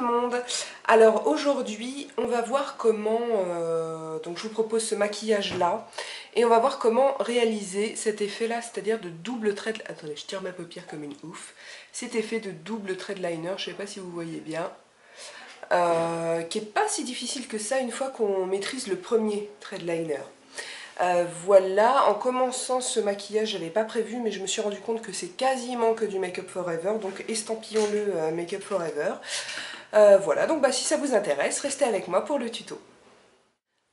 le monde. Alors aujourd'hui on va voir comment, donc je vous propose ce maquillage là et on va voir comment réaliser cet effet là, c'est-à-dire de double trait de... Attendez, je tire ma paupière comme une ouf. Cet effet de double trait de liner, je sais pas si vous voyez bien, qui est pas si difficile que ça une fois qu'on maîtrise le premier trait de liner. Voilà, en commençant ce maquillage, j'avais pas prévu, mais je me suis rendu compte que c'est quasiment que du Make Up Forever, donc estampillons-le Make Up Forever. Voilà, donc si ça vous intéresse, restez avec moi pour le tuto.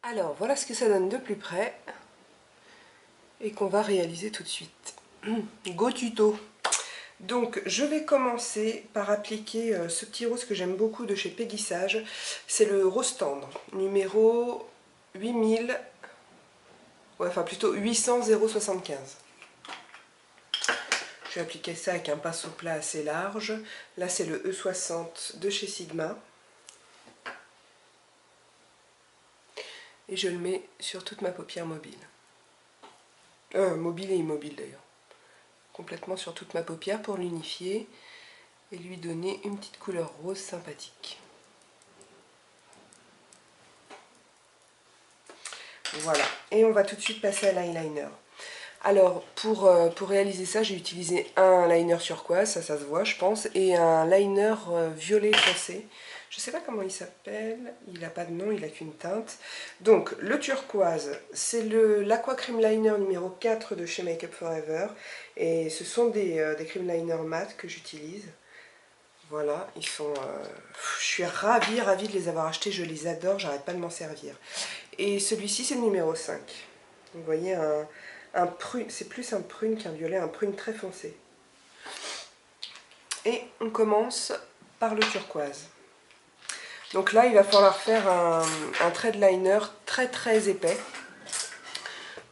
Alors, voilà ce que ça donne de plus près, et qu'on va réaliser tout de suite. Go tuto! Donc, je vais commencer par appliquer ce petit rose que j'aime beaucoup de chez Peggy Sage. C'est le rose tendre, numéro 8000... Ouais, enfin plutôt 800 075. Je vais appliquer ça avec un pinceau plat assez large. Là, c'est le E60 de chez Sigma. Et je le mets sur toute ma paupière mobile. Mobile et immobile d'ailleurs. Complètement sur toute ma paupière pour l'unifier et lui donner une petite couleur rose sympathique. Voilà. Et on va tout de suite passer à l'eyeliner. Alors, pour réaliser ça, j'ai utilisé un liner turquoise, ça se voit, je pense, et un liner violet foncé. Je ne sais pas comment il s'appelle, il n'a pas de nom, il n'a qu'une teinte. Donc, le turquoise, c'est l'Aqua Cream Liner numéro 4 de chez Make Up Forever. Et ce sont des cream liners mat que j'utilise. Voilà, ils sont... je suis ravie de les avoir achetés, je les adore, j'arrête pas de m'en servir. Et celui-ci, c'est le numéro 5. Vous voyez, c'est plus un prune qu'un violet, un prune très foncé. Et on commence par le turquoise. Donc là, il va falloir faire un trait de liner très épais.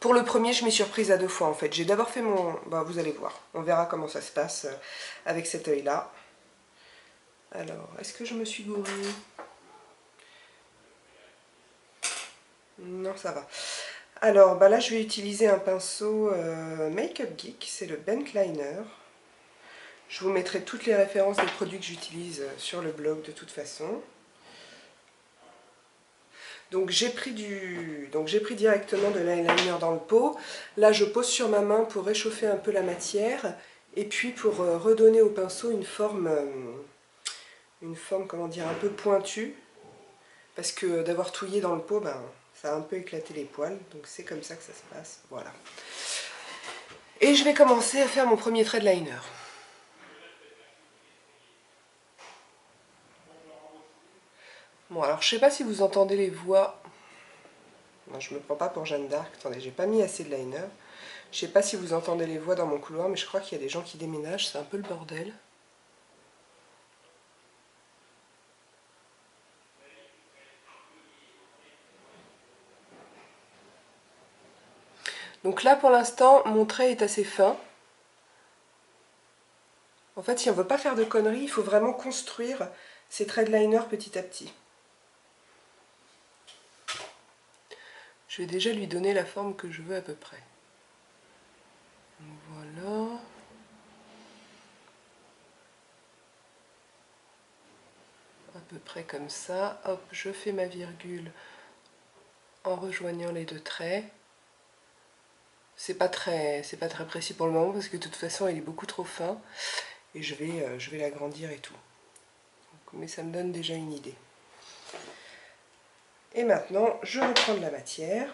Pour le premier, je m'y suis surprise à deux fois en fait. J'ai d'abord fait mon... vous allez voir, on verra comment ça se passe avec cet œil-là. Alors, est-ce que je me suis gourée? Non, ça va. Alors, là, je vais utiliser un pinceau Make Up Geek, c'est le Bent Liner. Je vous mettrai toutes les références des produits que j'utilise sur le blog de toute façon. Donc j'ai pris directement de l'eyeliner dans le pot. Là, je pose sur ma main pour réchauffer un peu la matière et puis pour redonner au pinceau une forme, comment dire, un peu pointue. Parce que d'avoir touillé dans le pot, ça a un peu éclaté les poils. Donc c'est comme ça que ça se passe. Voilà. Et je vais commencer à faire mon premier trait de liner. Bon, alors je sais pas si vous entendez les voix. Non, je me prends pas pour Jeanne d'Arc. Attendez, j'ai pas mis assez de liner. Je sais pas si vous entendez les voix dans mon couloir, mais je crois qu'il y a des gens qui déménagent. C'est un peu le bordel. Donc là, pour l'instant, mon trait est assez fin. En fait, si on ne veut pas faire de conneries, il faut vraiment construire ces traits de liner petit à petit. Je vais déjà lui donner la forme que je veux à peu près. Voilà. À peu près comme ça. Hop, je fais ma virgule en rejoignant les deux traits. C'est pas très précis pour le moment parce que de toute façon il est beaucoup trop fin et je vais l'agrandir et tout. Donc, mais ça me donne déjà une idée. Et maintenant je reprends de la matière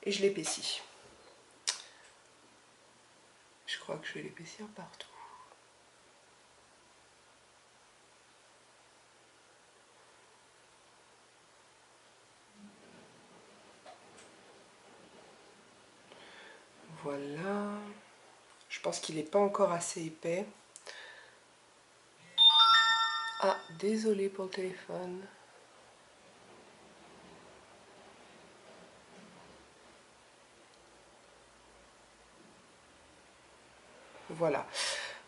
et je l'épaissis. Je crois que je vais l'épaissir partout. Voilà. Je pense qu'il n'est pas encore assez épais. Ah, désolée pour le téléphone. Voilà.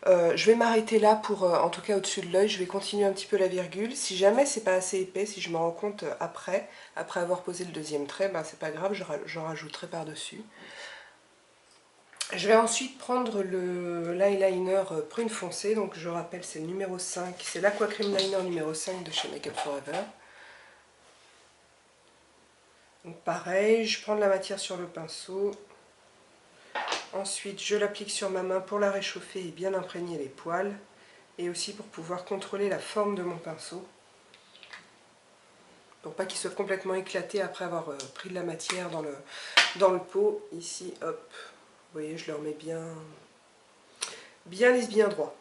Je vais m'arrêter là pour, en tout cas au-dessus de l'œil, je vais continuer un petit peu la virgule. Si jamais c'est pas assez épais, si je me rends compte après avoir posé le deuxième trait, c'est pas grave, j'en rajouterai par-dessus. Je vais ensuite prendre l'eyeliner prune foncée, donc je rappelle c'est le numéro 5, c'est l'Aqua Cream Liner numéro 5 de chez Make Up For Ever. Donc pareil, je prends de la matière sur le pinceau, ensuite je l'applique sur ma main pour la réchauffer et bien imprégner les poils, et aussi pour pouvoir contrôler la forme de mon pinceau, pour pas qu'il soit complètement éclaté après avoir pris de la matière dans le pot. Ici, hop, vous voyez, je le remets bien lisse, bien droit.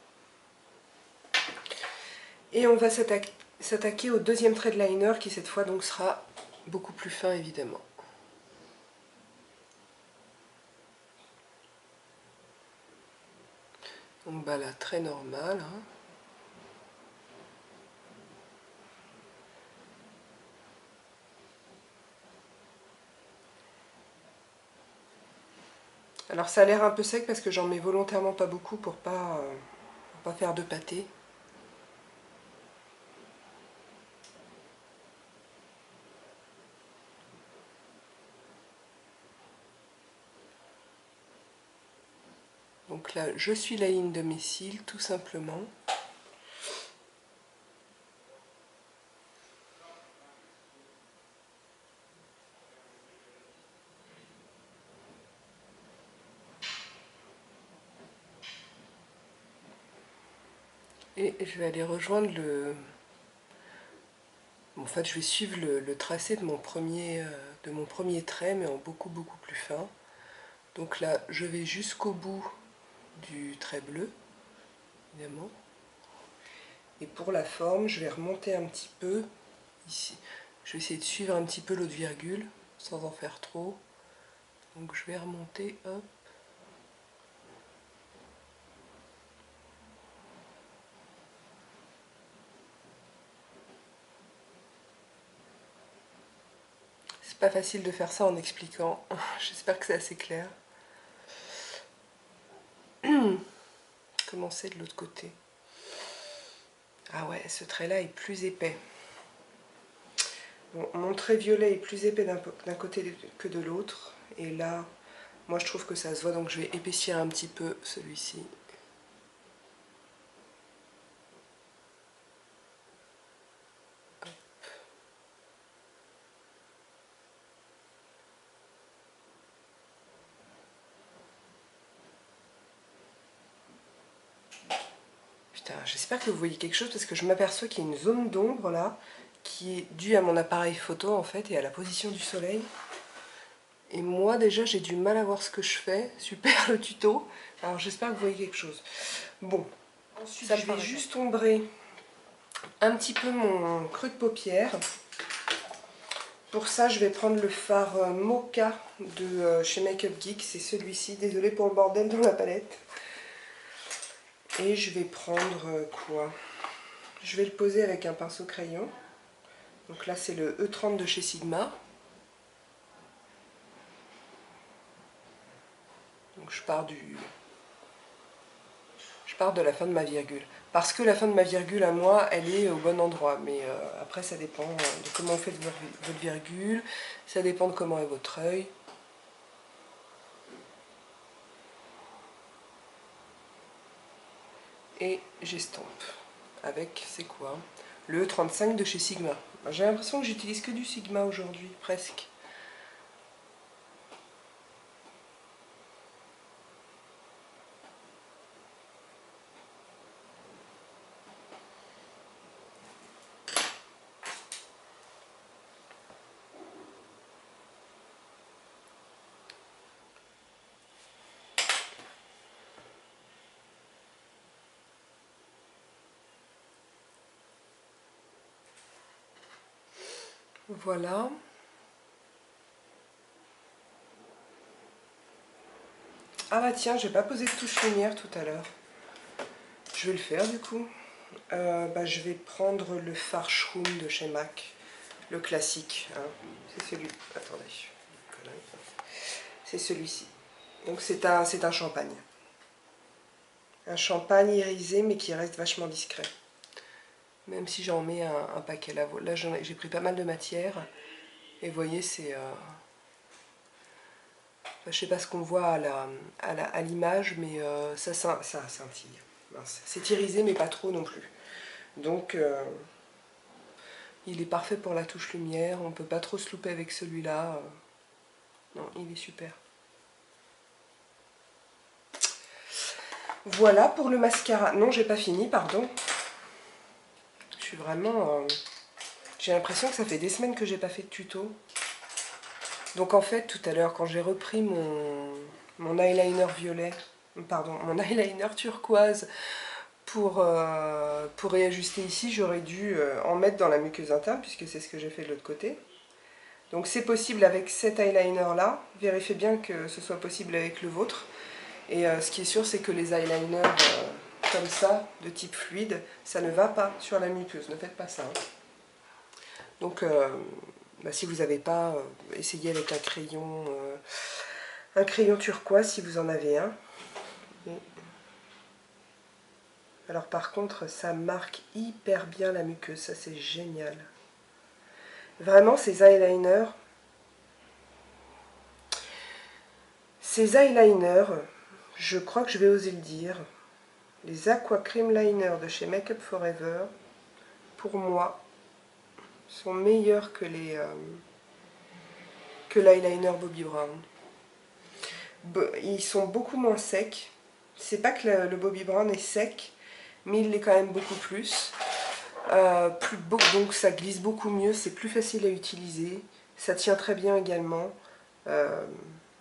Et on va s'attaquer au deuxième trait de liner qui cette fois donc sera beaucoup plus fin évidemment. Donc bah là, très normal. Hein. Alors ça a l'air un peu sec parce que j'en mets volontairement pas beaucoup pour pas faire de pâté. Donc là, je suis la ligne de mes cils tout simplement. Et je vais aller rejoindre en fait, je vais suivre le tracé de mon premier trait, mais en beaucoup plus fin. Donc là, je vais jusqu'au bout du trait bleu, évidemment. Et pour la forme, je vais remonter un petit peu ici. Je vais essayer de suivre un petit peu l'autre virgule, sans en faire trop. Donc je vais remonter, hop. C'est pas facile de faire ça en expliquant. J'espère que c'est assez clair. Comment c'est de l'autre côté? Ah ouais, ce trait-là est plus épais. Bon, mon trait violet est plus épais d'un côté que de l'autre. Et là, moi je trouve que ça se voit, donc je vais épaissir un petit peu celui-ci. Putain, j'espère que vous voyez quelque chose parce que je m'aperçois qu'il y a une zone d'ombre là qui est due à mon appareil photo en fait et à la position du soleil. Et moi déjà j'ai du mal à voir ce que je fais. Super le tuto. Alors j'espère que vous voyez quelque chose. Bon, ensuite je vais juste ombrer un petit peu mon creux de paupière. Pour ça je vais prendre le fard Mocha de chez Make Up Geek. C'est celui-ci. Désolée pour le bordel dans la palette. Et je vais prendre quoi? Je vais le poser avec un pinceau crayon. Donc là c'est le E30 de chez Sigma. Donc je pars de la fin de ma virgule. Parce que la fin de ma virgule à moi, elle est au bon endroit. Mais après ça dépend de comment vous faites votre virgule. Ça dépend de comment est votre œil. Et j'estompe. Avec, c'est quoi? Le E35 de chez Sigma. J'ai l'impression que j'utilise que du Sigma aujourd'hui, presque. Voilà. Ah bah tiens, j'ai pas posé de touche lumière tout à l'heure. Je vais le faire du coup. Je vais prendre le fard Shroom de chez MAC. Le classique. Hein. C'est celui... Attendez. C'est celui-ci. Donc c'est un champagne. Un champagne irisé mais qui reste vachement discret. Même si j'en mets un paquet là. Là j'ai pris pas mal de matière. Et vous voyez, Je sais pas ce qu'on voit à l'image, mais ça scintille. C'est irisé, mais pas trop non plus. Donc, il est parfait pour la touche lumière. On peut pas trop se louper avec celui-là. Non, il est super. Voilà pour le mascara. Non, j'ai pas fini, pardon. Je suis vraiment... j'ai l'impression que ça fait des semaines que j'ai pas fait de tuto. Donc en fait, tout à l'heure, quand j'ai repris mon eyeliner violet, pardon, mon eyeliner turquoise pour réajuster ici, j'aurais dû en mettre dans la muqueuse interne, puisque c'est ce que j'ai fait de l'autre côté. Donc c'est possible avec cet eyeliner là, vérifiez bien que ce soit possible avec le vôtre. Et ce qui est sûr, c'est que les eyeliners comme ça, de type fluide, ça ne va pas sur la muqueuse, ne faites pas ça. Hein. Donc si vous n'avez pas, essayez avec un crayon turquoise si vous en avez un. Et... alors par contre, ça marque hyper bien la muqueuse, ça c'est génial. Vraiment, ces eyeliners, je crois que je vais oser le dire, les Aqua Cream Liner de chez Make Up For Ever, pour moi, sont meilleurs que l'eyeliner Bobbi Brown. Ils sont beaucoup moins secs. C'est pas que le Bobbi Brown est sec, mais il l'est quand même beaucoup plus. Donc ça glisse beaucoup mieux, c'est plus facile à utiliser. Ça tient très bien également.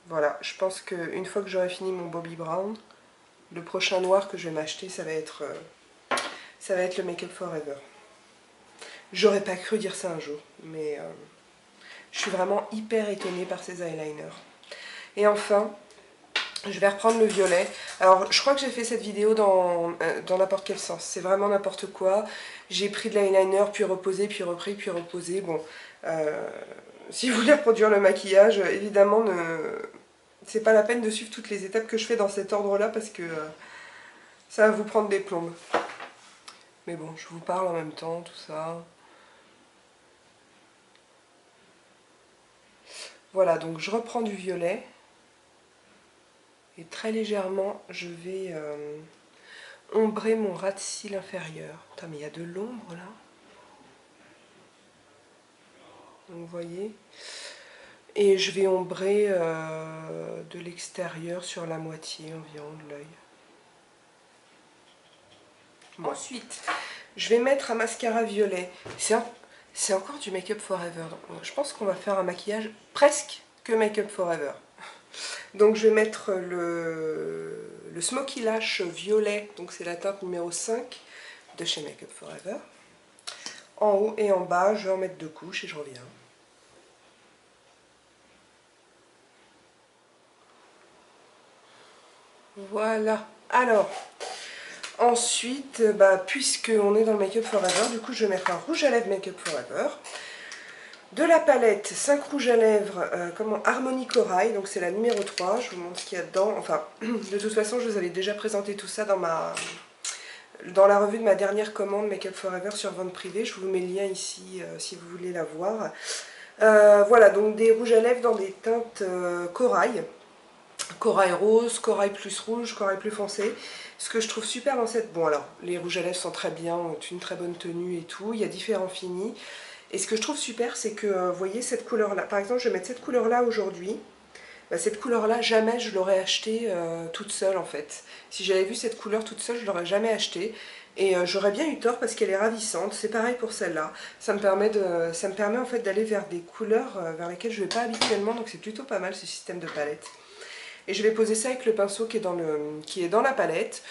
Voilà, je pense qu'une fois que j'aurai fini mon Bobbi Brown, le prochain noir que je vais m'acheter, ça va être le Make Up For Ever. J'aurais pas cru dire ça un jour, mais je suis vraiment hyper étonnée par ces eyeliners. Et enfin, je vais reprendre le violet. Alors, je crois que j'ai fait cette vidéo dans n'importe quel sens. C'est vraiment n'importe quoi. J'ai pris de l'eyeliner, puis reposé, puis repris, puis reposé. Bon, si vous voulez reproduire le maquillage, évidemment, c'est pas la peine de suivre toutes les étapes que je fais dans cet ordre-là, parce que ça va vous prendre des plombes. Mais bon, je vous parle en même temps, tout ça. Voilà, donc je reprends du violet. Et très légèrement, je vais ombrer mon ras de cils inférieur. Putain, mais il y a de l'ombre là. Donc, vous voyez. Et je vais ombrer de l'extérieur sur la moitié environ de l'œil. Bon. Ensuite, je vais mettre un mascara violet. C'est encore du Make Up For Ever. Donc, je pense qu'on va faire un maquillage presque que Make Up For Ever. Donc je vais mettre le Smoky Lash violet, donc c'est la teinte numéro 5 de chez Make Up For Ever. En haut et en bas, je vais en mettre 2 couches et je reviens. Voilà. Alors, ensuite, puisqu'on est dans le Make Up For Ever, du coup je vais mettre un rouge à lèvres Make Up For Ever. De la palette 5 rouges à lèvres Harmony Corail, donc c'est la numéro 3, je vous montre ce qu'il y a dedans. Enfin, de toute façon, je vous avais déjà présenté tout ça dans la revue de ma dernière commande Make Up For Ever sur vente privée. Je vous mets le lien ici si vous voulez la voir. Voilà, donc des rouges à lèvres dans des teintes corail. Corail rose, corail plus rouge, corail plus foncé. Ce que je trouve super dans cette... Bon alors, les rouges à lèvres sont très bien, ont une très bonne tenue et tout. Il y a différents finis. Et ce que je trouve super, c'est que, vous voyez, cette couleur-là, par exemple, je vais mettre cette couleur-là aujourd'hui. Cette couleur-là, jamais je l'aurais achetée toute seule, en fait. Si j'avais vu cette couleur toute seule, je ne l'aurais jamais achetée. Et j'aurais bien eu tort parce qu'elle est ravissante. C'est pareil pour celle-là. Ça me permet en fait d'aller vers des couleurs vers lesquelles je ne vais pas habituellement. Donc c'est plutôt pas mal ce système de palette. Et je vais poser ça avec le pinceau qui est dans la palette.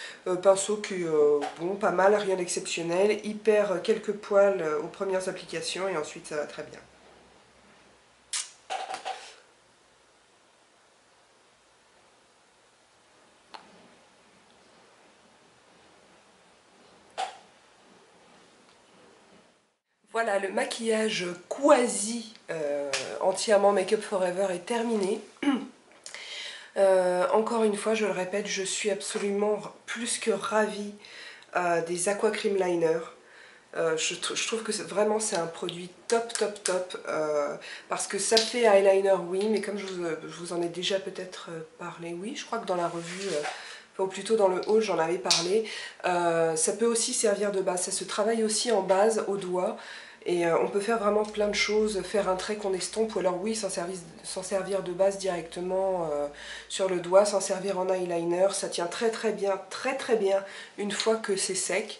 Pinceau qui est bon, pas mal, rien d'exceptionnel. Il perd quelques poils aux premières applications et ensuite ça va très bien. Voilà, le maquillage quasi entièrement Make Up For Ever est terminé. Encore une fois, je le répète, je suis absolument plus que ravie des Aqua Cream Liner. Je trouve que vraiment c'est un produit top top top parce que ça fait eyeliner, oui, mais comme je vous en ai déjà peut-être parlé, oui, je crois que dans la revue, ou plutôt dans le haul j'en avais parlé, ça peut aussi servir de base, ça se travaille aussi en base au doigt. Et on peut faire vraiment plein de choses, faire un trait qu'on estompe, ou alors oui, s'en servir de base directement sur le doigt, s'en servir en eyeliner. Ça tient très très bien une fois que c'est sec.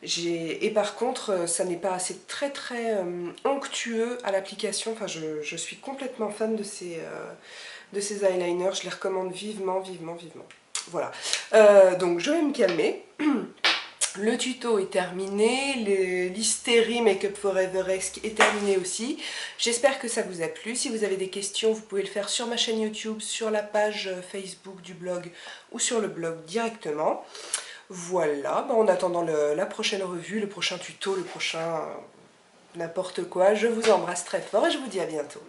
Et par contre, ça n'est pas assez très onctueux à l'application. Enfin, je suis complètement fan de ces eyeliners, je les recommande vivement. Voilà, donc je vais me calmer. Le tuto est terminé, l'hystérie Make-up Forever-esque est terminé aussi. J'espère que ça vous a plu. Si vous avez des questions, vous pouvez le faire sur ma chaîne YouTube, sur la page Facebook du blog ou sur le blog directement. Voilà, en attendant la prochaine revue, le prochain tuto, le prochain n'importe quoi, je vous embrasse très fort et je vous dis à bientôt.